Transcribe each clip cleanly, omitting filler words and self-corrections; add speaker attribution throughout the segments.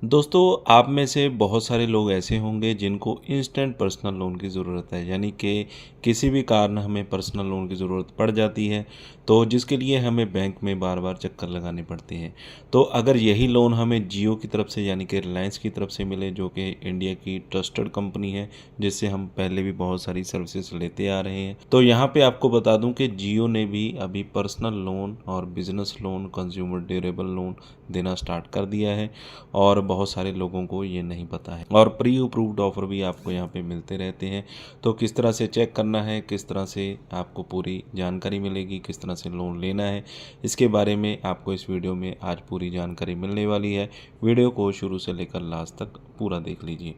Speaker 1: दोस्तों, आप में से बहुत सारे लोग ऐसे होंगे जिनको इंस्टेंट पर्सनल लोन की ज़रूरत है, यानी कि किसी भी कारण हमें पर्सनल लोन की ज़रूरत पड़ जाती है, तो जिसके लिए हमें बैंक में बार बार चक्कर लगाने पड़ते हैं। तो अगर यही लोन हमें जियो की तरफ से यानी कि रिलायंस की तरफ से मिले, जो कि इंडिया की ट्रस्टेड कंपनी है, जिससे हम पहले भी बहुत सारी सर्विसेज लेते आ रहे हैं, तो यहाँ पे आपको बता दूं कि जियो ने भी अभी पर्सनल लोन और business loan, consumer durable loan देना स्टार्ट कर दिया है और बहुत सारे लोगों को ये नहीं पता है। और प्री अप्रूव्ड ऑफ़र भी आपको यहाँ पे मिलते रहते हैं। तो किस तरह से चेक करना है, किस तरह से आपको पूरी जानकारी मिलेगी, किस तरह से लोन लेना है, इसके बारे में आपको इस वीडियो में आज पूरी जानकारी मिलने वाली है। वीडियो को शुरू से लेकर लास्ट तक पूरा देख लीजिए।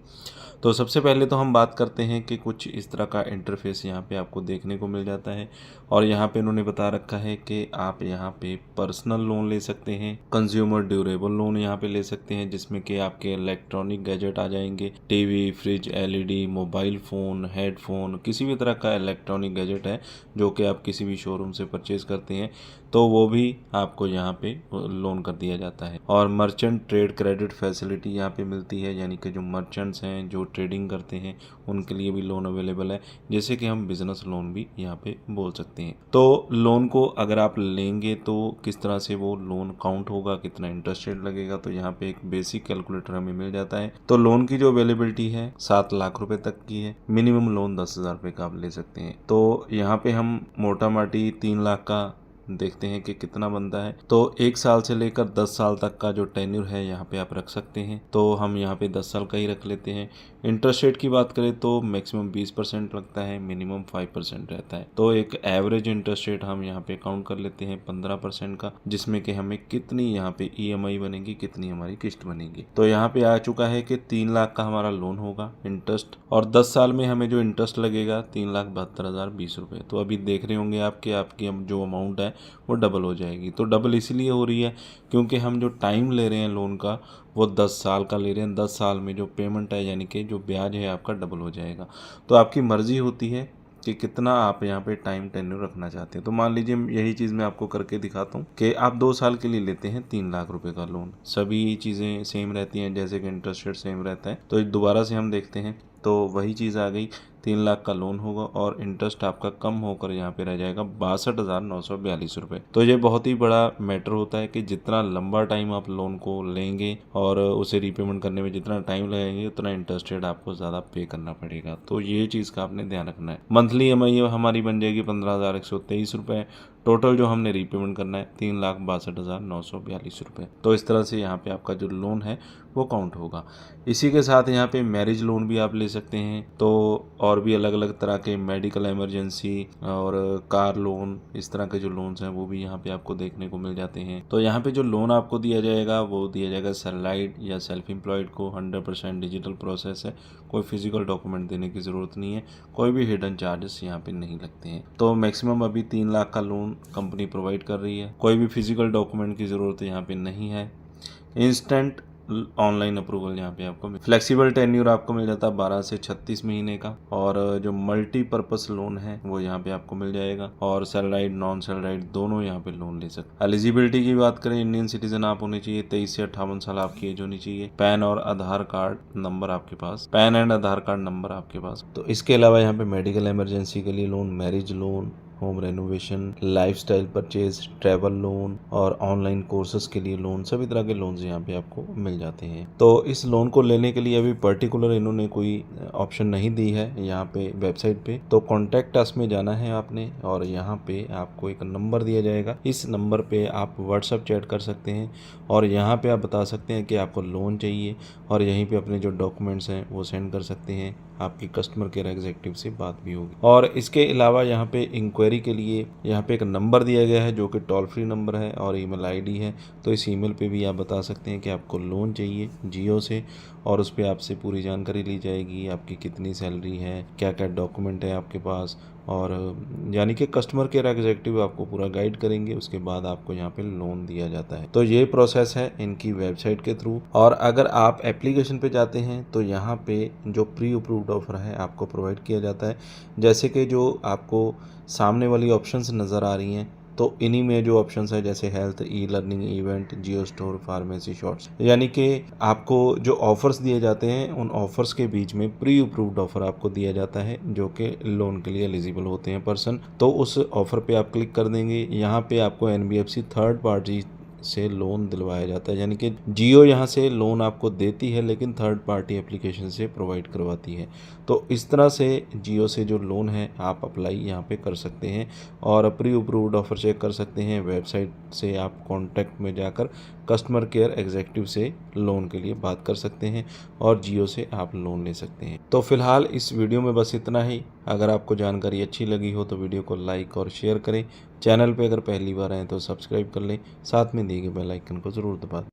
Speaker 1: तो सबसे पहले तो हम बात करते हैं कि कुछ इस तरह का इंटरफेस यहाँ पे आपको देखने को मिल जाता है और यहाँ पे इन्होंने बता रखा है कि आप यहाँ पे पर्सनल लोन ले सकते हैं, कंज्यूमर ड्यूरेबल लोन यहाँ पे ले सकते हैं, जिसमें कि आपके इलेक्ट्रॉनिक गैजेट आ जाएंगे, TV, fridge, LED, mobile phone, headphone, किसी भी तरह का इलेक्ट्रॉनिक गैजेट है जो कि आप किसी भी शोरूम से परचेज़ करते हैं, तो वो भी आपको यहाँ पे लोन कर दिया जाता है। और मर्चेंट ट्रेड क्रेडिट फैसिलिटी यहाँ पे मिलती है, यानी कि जो मर्चेंट्स हैं, जो ट्रेडिंग करते हैं, उनके लिए भी लोन अवेलेबल है, जैसे कि हम बिज़नेस लोन भी यहाँ पे बोल सकते हैं। तो लोन को अगर आप लेंगे तो किस तरह से वो लोन काउंट होगा, कितना इंटरेस्ट रेट लगेगा, तो यहाँ पे एक बेसिक कैलकुलेटर हमें मिल जाता है। तो लोन की जो अवेलेबिलिटी है 7 लाख रुपए तक की है। मिनिमम लोन 10,000 रुपये का आप ले सकते हैं। तो यहाँ पे हम मोटा माटी 3 लाख का देखते हैं कि कितना बनता है। तो 1 साल से लेकर 10 साल तक का जो टेन्यूर है यहाँ पे आप रख सकते हैं। तो हम यहाँ पे 10 साल का ही रख लेते हैं। इंटरेस्ट रेट की बात करें तो मैक्सिमम 20% लगता है, मिनिमम 5% रहता है। तो एक एवरेज इंटरेस्ट रेट हम यहाँ पे काउंट कर लेते हैं 15% का, जिसमें कि हमें कितनी यहाँ पे ईएमआई बनेगी, कितनी हमारी किस्त बनेगी। तो यहाँ पे आ चुका है कि 3 लाख का हमारा लोन होगा इंटरेस्ट, और 10 साल में हमें जो इंटरेस्ट लगेगा 3,72,020 रुपये। तो अभी देख रहे होंगे आपकी जो अमाउंट है वो डबल हो जाएगी। तो डबल इसलिए हो रही है क्योंकि हम जो टाइम ले रहे हैं लोन का वो 10 साल का ले रहे हैं। 10 साल में जो पेमेंट है यानी कि जो ब्याज है आपका डबल हो जाएगा। तो आपकी मर्ज़ी होती है कि कितना आप यहाँ पे टाइम टेन्यूर रखना चाहते हैं। तो मान लीजिए यही चीज़ मैं आपको करके दिखाता हूँ कि आप 2 साल के लिए लेते हैं 3 लाख रुपए का लोन। सभी चीज़ें सेम रहती हैं, जैसे कि इंटरेस्ट रेट सेम रहता है। तो दोबारा से हम देखते हैं तो वही चीज़ आ गई, 3 लाख का लोन होगा और इंटरेस्ट आपका कम होकर यहाँ पे रह जाएगा 62,942 रुपये। तो ये बहुत ही बड़ा मैटर होता है कि जितना लंबा टाइम आप लोन को लेंगे और उसे रीपेमेंट करने में जितना टाइम लगेंगे, उतना इंटरेस्ट रेट आपको ज़्यादा पे करना पड़ेगा। तो ये चीज़ का आपने ध्यान रखना है। मंथली ईएमआई हमारी बन जाएगी 15,123 रुपये। टोटल जो हमने रीपेमेंट करना है 3,62,942 रुपये। तो इस तरह से यहाँ पे आपका जो लोन है वो काउंट होगा। इसी के साथ यहाँ पे मैरिज लोन भी आप ले सकते हैं। तो और भी अलग अलग तरह के मेडिकल इमरजेंसी और कार लोन, इस तरह के जो लोन्स हैं वो भी यहाँ पे आपको देखने को मिल जाते हैं। तो यहाँ पे जो लोन आपको दिया जाएगा वो दिया जाएगा सैलराइड या सेल्फ एम्प्लॉयड को। 100% डिजिटल प्रोसेस है, कोई फिजिकल डॉक्यूमेंट देने की ज़रूरत नहीं है, कोई भी हिडन चार्जेस यहाँ पे नहीं लगते हैं। तो मैक्सिमम अभी 3 लाख का लोन कंपनी प्रोवाइड कर रही है। कोई भी फिजिकल डॉक्यूमेंट की ज़रूरत यहाँ पे नहीं है। इंस्टेंट ऑनलाइन अप्रूवल यहाँ पे आपको फ्लेक्सिबल टेन्यूर आपको मिल जाता है 12 से 36 महीने का। और जो मल्टीपर्पस लोन है वो यहाँ पे आपको मिल जाएगा। और सैलराइड, नॉन सैलराइड दोनों यहाँ पे लोन ले सकते। एलिजिबिलिटी की बात करें, इंडियन सिटीजन आप होने चाहिए, 23 से 58 साल आपकी एज होनी चाहिए, पैन और आधार कार्ड नंबर आपके पास, PAN and Aadhaar card number आपके पास। तो इसके अलावा यहाँ पे मेडिकल इमरजेंसी के लिए loan, marriage loan, home renovation, lifestyle purchase, travel loan और ऑनलाइन कोर्सेज के लिए लोन, सभी तरह के लोन्स यहाँ पे आपको मिल जाते हैं। तो इस लोन को लेने के लिए अभी पर्टिकुलर इन्होंने कोई ऑप्शन नहीं दी है यहाँ पे वेबसाइट पे। तो कॉन्टैक्ट अस में जाना है आपने और यहाँ पे आपको एक नंबर दिया जाएगा। इस नंबर पे आप व्हाट्सएप चैट कर सकते हैं और यहाँ पे आप बता सकते हैं कि आपको लोन चाहिए और यहीं पे अपने जो डॉक्यूमेंट्स हैं वो सेंड कर सकते हैं। आपकी कस्टमर केयर एग्जीक्यूटिव से बात भी होगी। और इसके अलावा यहाँ पे इंक्वायरी के लिए यहाँ पे एक नंबर दिया गया है जो कि टोल फ्री नंबर है और ईमेल आईडी है। तो इस ईमेल पे भी आप बता सकते हैं कि आपको लोन चाहिए जियो से और उस पर आपसे पूरी जानकारी ली जाएगी। आपकी कितनी सैलरी है, क्या क्या डॉक्यूमेंट है आपके पास, और यानी कि कस्टमर केयर एग्जीक्यूटिव आपको पूरा गाइड करेंगे। उसके बाद आपको यहाँ पे लोन दिया जाता है। तो ये प्रोसेस है इनकी वेबसाइट के थ्रू। और अगर आप एप्लीकेशन पे जाते हैं तो यहाँ पे जो प्री अप्रूव्ड ऑफर है आपको प्रोवाइड किया जाता है। जैसे कि जो आपको सामने वाली ऑप्शंस नज़र आ रही हैं तो इन्हीं में जो ऑप्शंस है जैसे हेल्थ, ई लर्निंग, इवेंट, जियो स्टोर, फार्मेसी, शॉर्ट्स, यानी कि आपको जो ऑफर्स दिए जाते हैं उन ऑफर्स के बीच में प्री अप्रूव्ड ऑफर आपको दिया जाता है जो कि लोन के लिए एलिजिबल होते हैं पर्सन। तो उस ऑफर पे आप क्लिक कर देंगे। यहाँ पे आपको एनबीएफसी थर्ड पार्टी से लोन दिलवाया जाता है, यानी कि जियो यहाँ से लोन आपको देती है लेकिन थर्ड पार्टी एप्लीकेशन से प्रोवाइड करवाती है। तो इस तरह से जियो से जो लोन है आप अप्लाई यहाँ पे कर सकते हैं और प्री अप्रूव्ड ऑफर चेक कर सकते हैं। वेबसाइट से आप कॉन्टैक्ट में जाकर कस्टमर केयर एग्जीक्यूटिव से लोन के लिए बात कर सकते हैं और जियो से आप लोन ले सकते हैं। तो फिलहाल इस वीडियो में बस इतना ही। अगर आपको जानकारी अच्छी लगी हो तो वीडियो को लाइक और शेयर करें। चैनल पे अगर पहली बार आए तो सब्सक्राइब कर लें, साथ में दिए गए बेल आइकन को ज़रूर दबा दें।